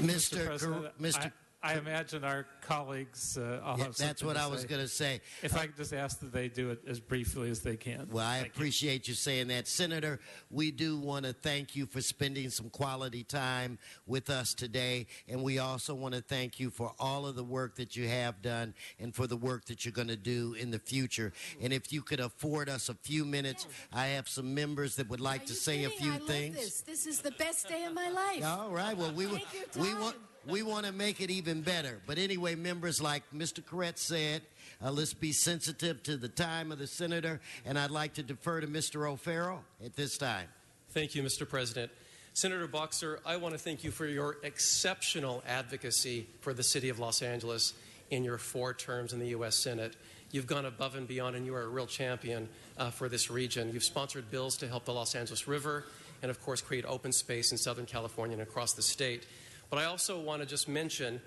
Mr. President, Mr. I imagine our colleagues all have something That's what to I was say. going to say. If I could just ask that they do it as briefly as they can. Well, I Thank you. appreciate you saying that. Senator, we do want to thank you for spending some quality time with us today. And we also want to thank you for all of the work that you have done and for the work that you're going to do in the future. And if you could afford us a few minutes, I have some members that would like to say a few things. This is the best day of my life. All right. Well, we want to make it even better. But anyway, members, like Mr. Corrett said, let's be sensitive to the time of the senator. And I'd like to defer to Mr. O'Farrell at this time. Thank you, Mr. President. Senator Boxer, I want to thank you for your exceptional advocacy for the city of Los Angeles in your 4 terms in the U.S. Senate. You've gone above and beyond, and you are a real champion for this region. You've sponsored bills to help the Los Angeles River and, of course, create open space in Southern California and across the state. But I also want to just mention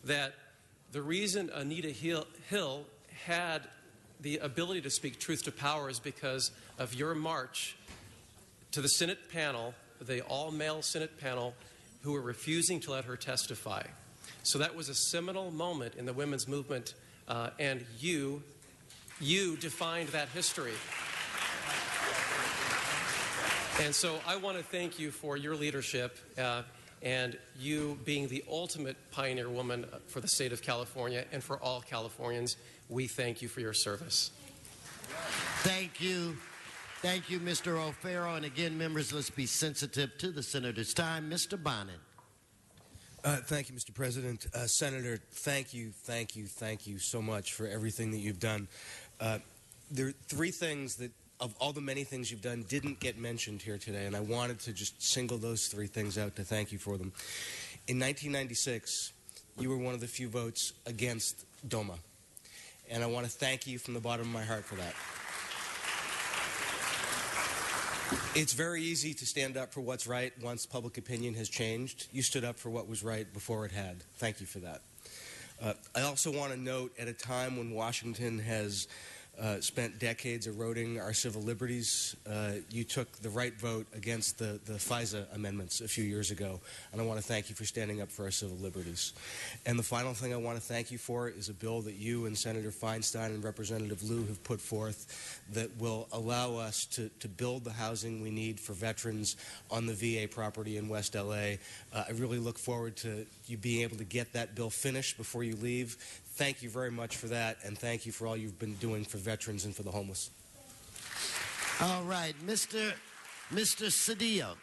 that the reason Anita Hill had the ability to speak truth to power is because of your march to the Senate panel, the all-male Senate panel, who were refusing to let her testify. So that was a seminal moment in the women's movement, and you defined that history. And so I want to thank you for your leadership and you being the ultimate pioneer woman for the state of California and for all Californians. We thank you for your service. Thank you. Thank you, Mr. O'Farrell. And again, members, let's be sensitive to the senator's time. Mr. Bonin. Thank you, Mr. President. Senator, thank you so much for everything that you've done. There are 3 things that, of all the many things you've done, didn't get mentioned here today, and I wanted to just single those 3 things out to thank you for them. In 1996, you were one of the few votes against DOMA, and I want to thank you from the bottom of my heart for that. It's very easy to stand up for what's right once public opinion has changed. You stood up for what was right before it had. Thank you for that. I also want to note, at a time when Washington has spent decades eroding our civil liberties, you took the right vote against the FISA amendments a few years ago, and I want to thank you for standing up for our civil liberties. And the final thing I want to thank you for is a bill that you and Senator Feinstein and Representative Lieu have put forth that will allow us to build the housing we need for veterans on the VA property in West LA. I really look forward to you being able to get that bill finished before you leave. Thank you very much for that, and thank you for all you've been doing for veterans and for the homeless. All right, Mr. Cedillo.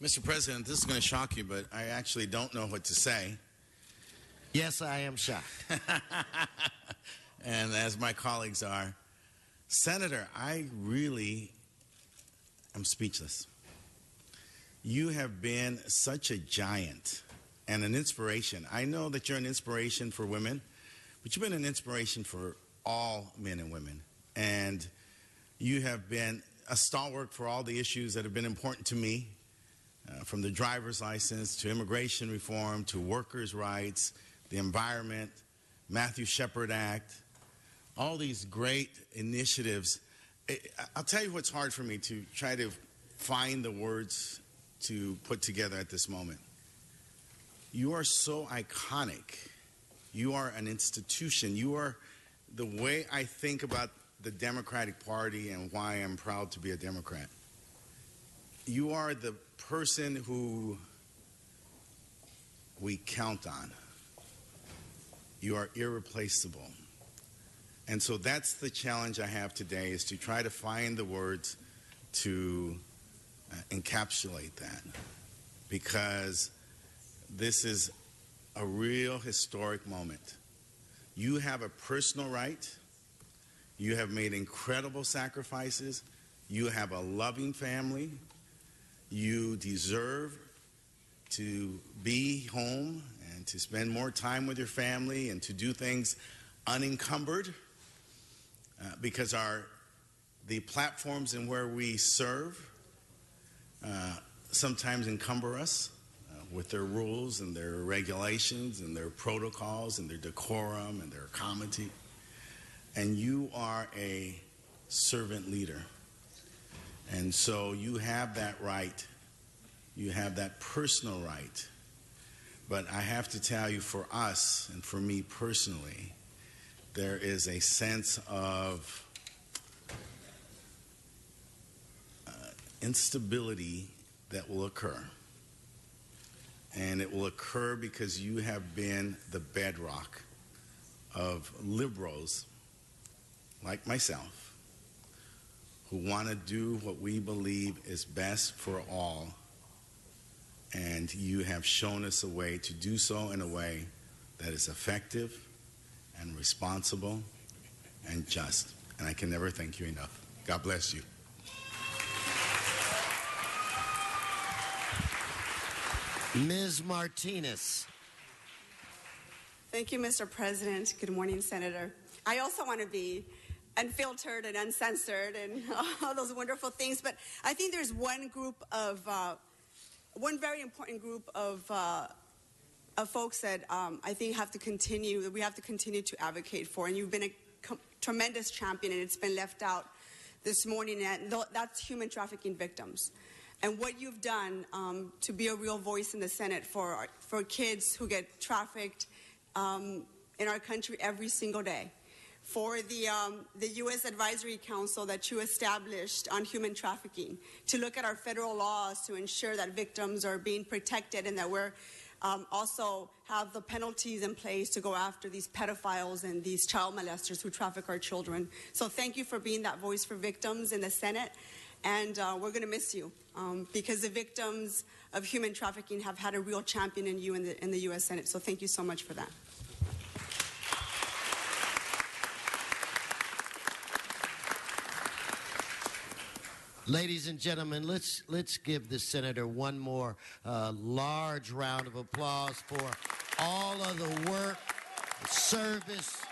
Mr. President, this is going to shock you, but I actually don't know what to say. Yes, I am shocked. And as my colleagues are, Senator, I really am speechless. You have been such a giant and an inspiration. I know that you're an inspiration for women, but you've been an inspiration for all men and women. And you have been a stalwart for all the issues that have been important to me, from the driver's license to immigration reform to workers' rights, the environment, Matthew Shepard Act, all these great initiatives. I'll tell you what's hard for me to try to find the words to put together at this moment. You are so iconic. You are an institution. You are the way I think about the Democratic Party and why I'm proud to be a Democrat. You are the person who we count on. You are irreplaceable. And so that's the challenge I have today, is to try to find the words to encapsulate that, because this is a real historic moment. You have a personal right. You have made incredible sacrifices. You have a loving family. You deserve to be home and to spend more time with your family and to do things unencumbered, because the platforms in where we serve sometimes encumber us with their rules and their regulations and their protocols and their decorum and their comity. And you are a servant leader. And so you have that right You have that personal right. But I have to tell you, for us and for me personally, there is a sense of instability that will occur. And it will occur because you have been the bedrock of liberals like myself who want to do what we believe is best for all. And you have shown us a way to do so in a way that is effective and responsible and just. And I can never thank you enough. God bless you. Ms. Martinez. Thank you, Mr. President. Good morning, Senator. I also want to be unfiltered and uncensored and all those wonderful things, but I think there's one very important group of folks that I think we have to continue to advocate for, and you've been a tremendous champion, and it's been left out this morning, and that's human trafficking victims. And what you've done to be a real voice in the Senate for kids who get trafficked in our country every single day, for the U.S. Advisory Council that you established on human trafficking, to look at our federal laws to ensure that victims are being protected and that we're also have the penalties in place to go after these pedophiles and these child molesters who traffic our children. So thank you for being that voice for victims in the Senate. And we're going to miss you because the victims of human trafficking have had a real champion in you in the U.S. Senate. So thank you so much for that. Ladies and gentlemen, let's give the senator one more large round of applause for all of the work, the service.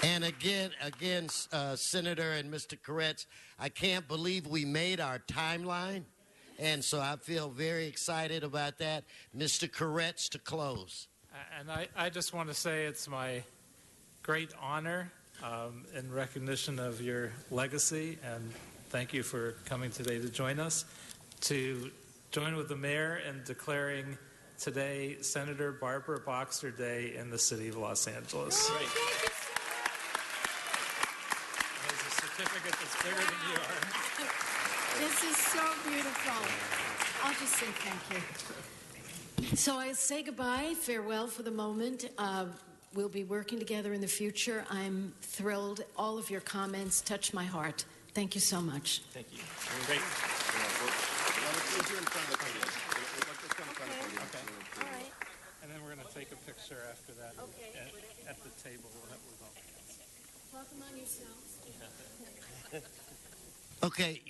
And again, Senator and Mr. Koretz, I can't believe we made our timeline, and so I feel very excited about that. Mr. Koretz, to close. And I just want to say it's my great honor in recognition of your legacy, and thank you for coming today to join us, to join with the mayor in declaring today Senator Barbara Boxer Day in the city of Los Angeles. Great. Certificate that's bigger than you are. This is so beautiful. I'll just say thank you. So I say goodbye, farewell for the moment. We'll be working together in the future. I'm thrilled. All of your comments touch my heart. Thank you so much. Thank you. Great. Okay. All right. And then we're going to take a picture after that at the table. Talk among yourselves. Okay,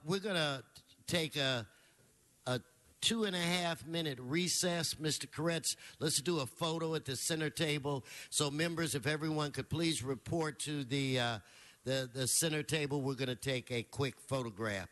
we're going to take a 2.5-minute recess. Mr. Koretz, let's do a photo at the center table. So members, if everyone could please report to the center table, we're going to take a quick photograph.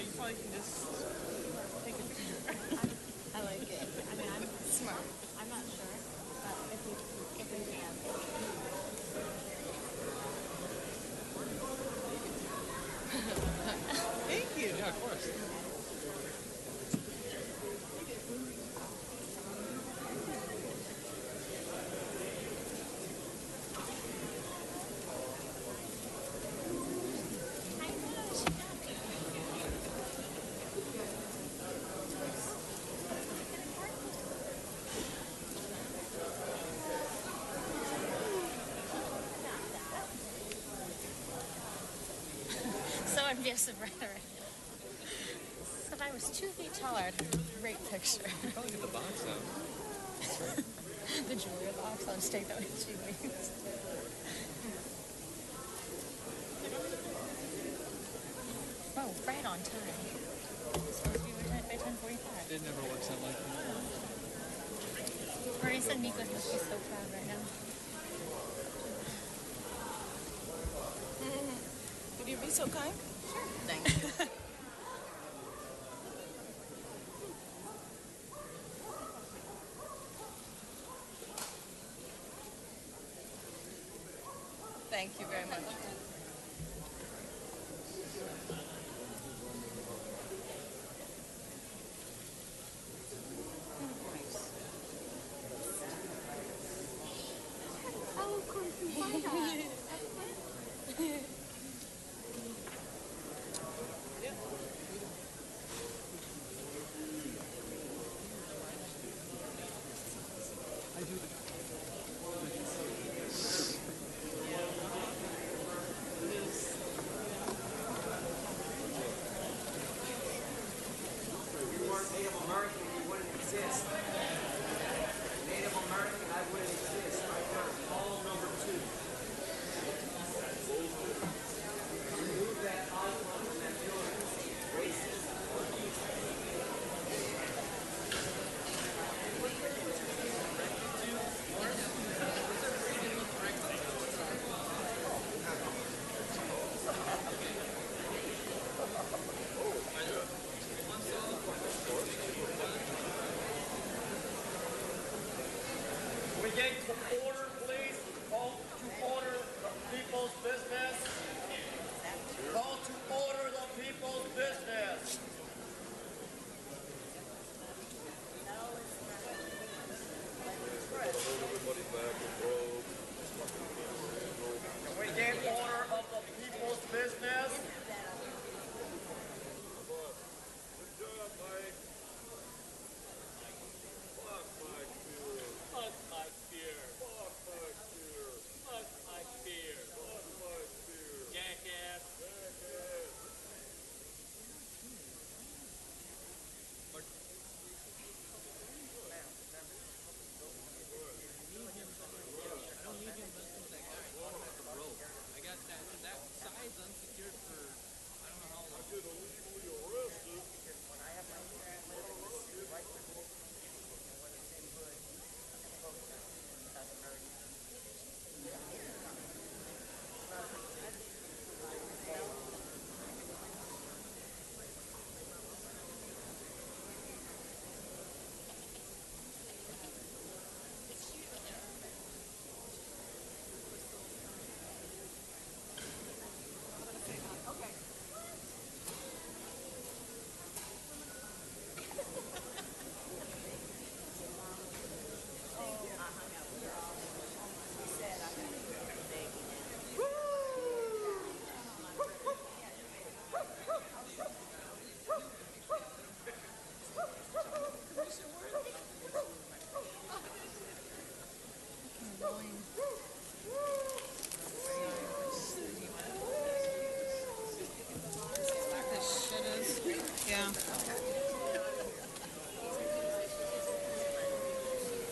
You probably can just take a picture. I like it. I mean, I'm smart. I'm not sure, but if we can. I'm just a brother. If I was 2 feet taller, I'd have a great picture. Probably get the box out. The Julia box. I'll just take that with 2 weeks. Oh, right on time. It's supposed to be by 10:45. It never works out like that. Marie said Nico must be so proud right now. Would you be so kind? Sure. Thank you. Thank you very much.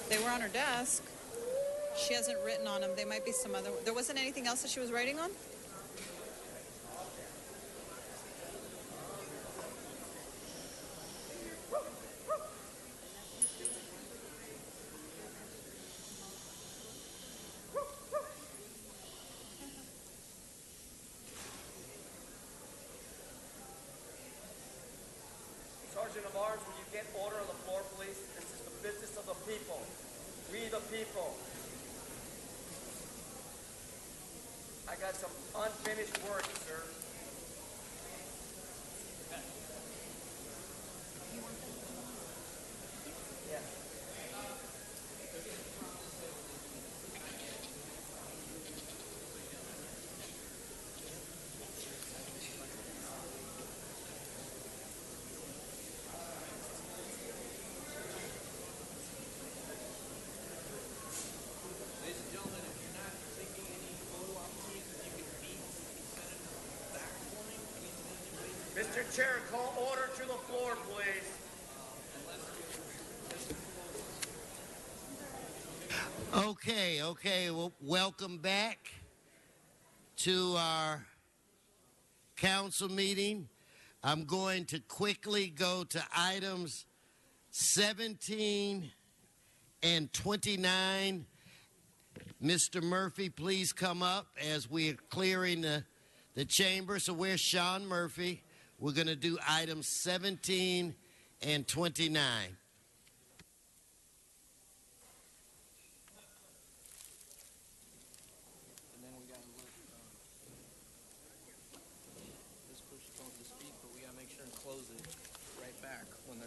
They were on her desk. She hasn't written on them. They might be some other. There wasn't anything else that she was writing on? Sergeant of Arms, will you get order on the floor, please? This is the business of the people. We the people. I got some unfinished work, sir. Yeah. Ladies and gentlemen, if you're not taking any photo opportunities, if you can meet Senator Chair, call order to the floor, please. Okay. Well, welcome back to our council meeting. I'm going to quickly go to items 17 and 29. Mr. Murphy, please come up as we are clearing the chamber. So where's Sean Murphy? We're going to do items 17 and 29.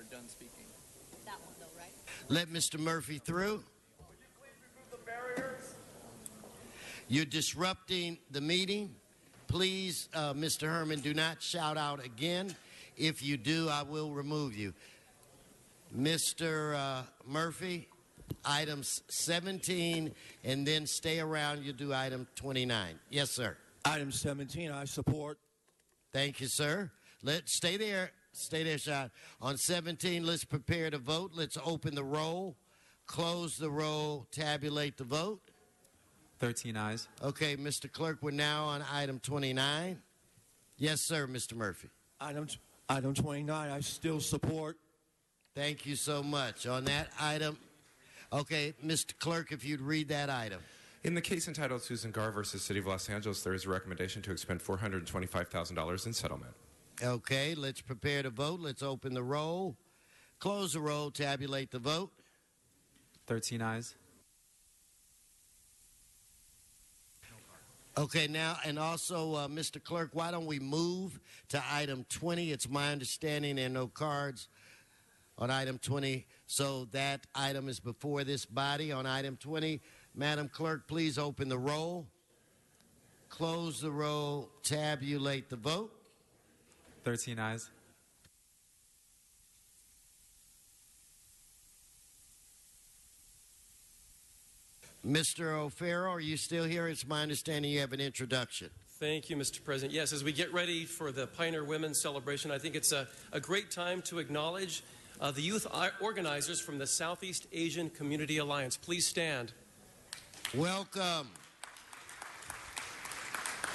Done speaking. That one though, right? Let Mr. Murphy through. Would you please remove the barriers? You're disrupting the meeting. Please, Mr. Herman, do not shout out again. If you do, I will remove you. Mr. Murphy, items 17, and then stay around. You do item 29. Yes, sir. Item 17, I support. Thank you, sir. Let's stay there. Stay there, Sean. On 17, let's prepare to vote. Let's open the roll, close the roll, tabulate the vote. 13 ayes. Okay, Mr. Clerk, we're now on item 29. Yes, sir, Mr. Murphy. Item 29, I still support. Thank you so much. On that item, okay, Mr. Clerk, if you'd read that item. In the case entitled Susan Garr versus City of Los Angeles, there is a recommendation to expend $425,000 in settlement. Okay, let's prepare to vote. Let's open the roll, close the roll, tabulate the vote. 13 ayes. Okay, now, and also, Mr. Clerk, why don't we move to item 20? It's my understanding there are no cards on item 20, so that item is before this body. On item 20, Madam Clerk, please open the roll, close the roll, tabulate the vote. 13 ayes. Mr. O'Farrell, are you still here? It's my understanding you have an introduction. Thank you, Mr. President. Yes, as we get ready for the Pioneer Women's Celebration, I think it's a great time to acknowledge the youth organizers from the Southeast Asian Community Alliance. Please stand. Welcome.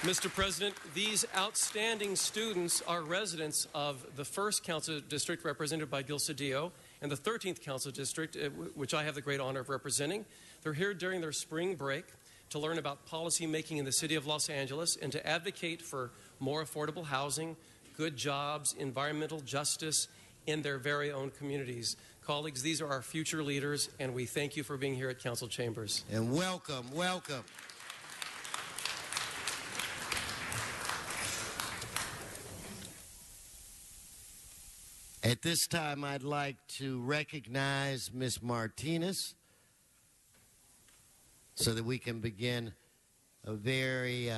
Mr. President, these outstanding students are residents of the 1st Council District, represented by Gil Cedillo, and the 13th Council District, which I have the great honor of representing. They're here during their spring break to learn about policy making in the city of Los Angeles and to advocate for more affordable housing, good jobs, environmental justice in their very own communities. Colleagues, these are our future leaders, and we thank you for being here at Council Chambers. And welcome. At this time, I'd like to recognize Ms. Martinez so that we can begin a very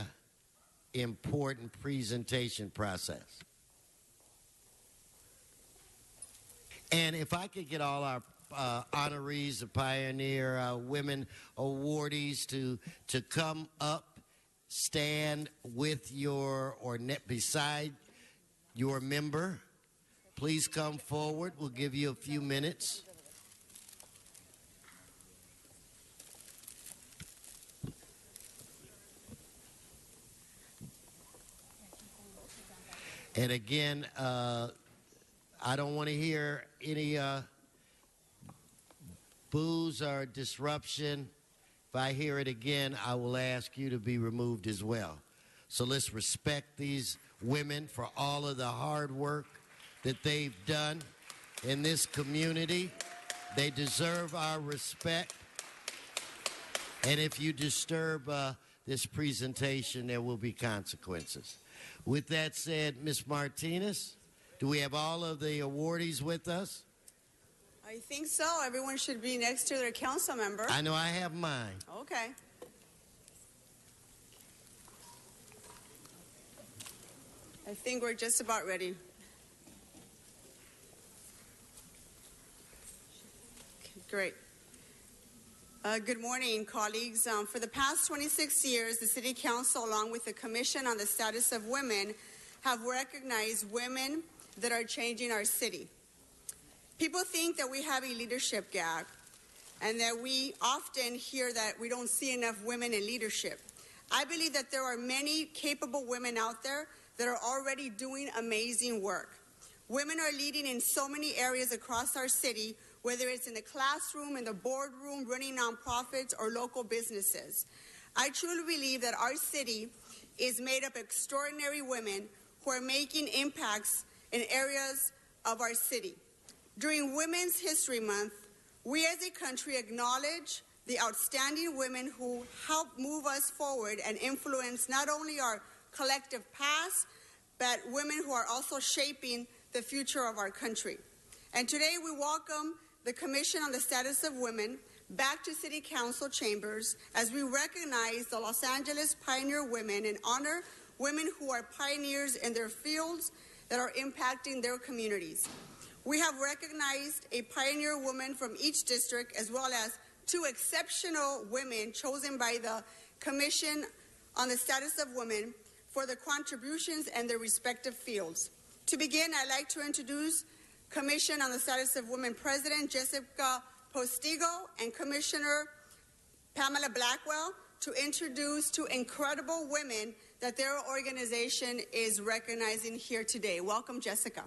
important presentation process. And if I could get all our honorees, the Pioneer Women awardees to come up, stand with your or beside your member. Please come forward. We'll give you a few minutes. And again, I don't want to hear any boos or disruption. If I hear it again, I will ask you to be removed as well. So let's respect these women for all of the hard work that they've done in this community. They deserve our respect. And if you disturb this presentation, there will be consequences. With that said, Ms. Martinez, do we have all of the awardees with us? I think so. Everyone should be next to their council member. I know I have mine. Okay. I think we're just about ready. Okay, great. Good morning, colleagues. For the past 26 years, the City Council, along with the Commission on the Status of Women, have recognized women that are changing our city. People think that we have a leadership gap and that we often hear that we don't see enough women in leadership. I believe that there are many capable women out there that are already doing amazing work. Women are leading in so many areas across our city, whether it's in the classroom, in the boardroom, running nonprofits, or local businesses. I truly believe that our city is made up of extraordinary women who are making impacts in areas of our city. During Women's History Month, we as a country acknowledge the outstanding women who help move us forward and influence not only our collective past, but women who are also shaping the future of our country. And today we welcome the Commission on the Status of Women back to City Council chambers as we recognize the Los Angeles pioneer women and honor women who are pioneers in their fields that are impacting their communities. We have recognized a pioneer woman from each district as well as 2 exceptional women chosen by the Commission on the Status of Women for their contributions in their respective fields. To begin, I'd like to introduce Commission on the Status of Women President Jessica Postigo and Commissioner Pamela Blackwell to introduce 2 incredible women that their organization is recognizing here today. Welcome, Jessica.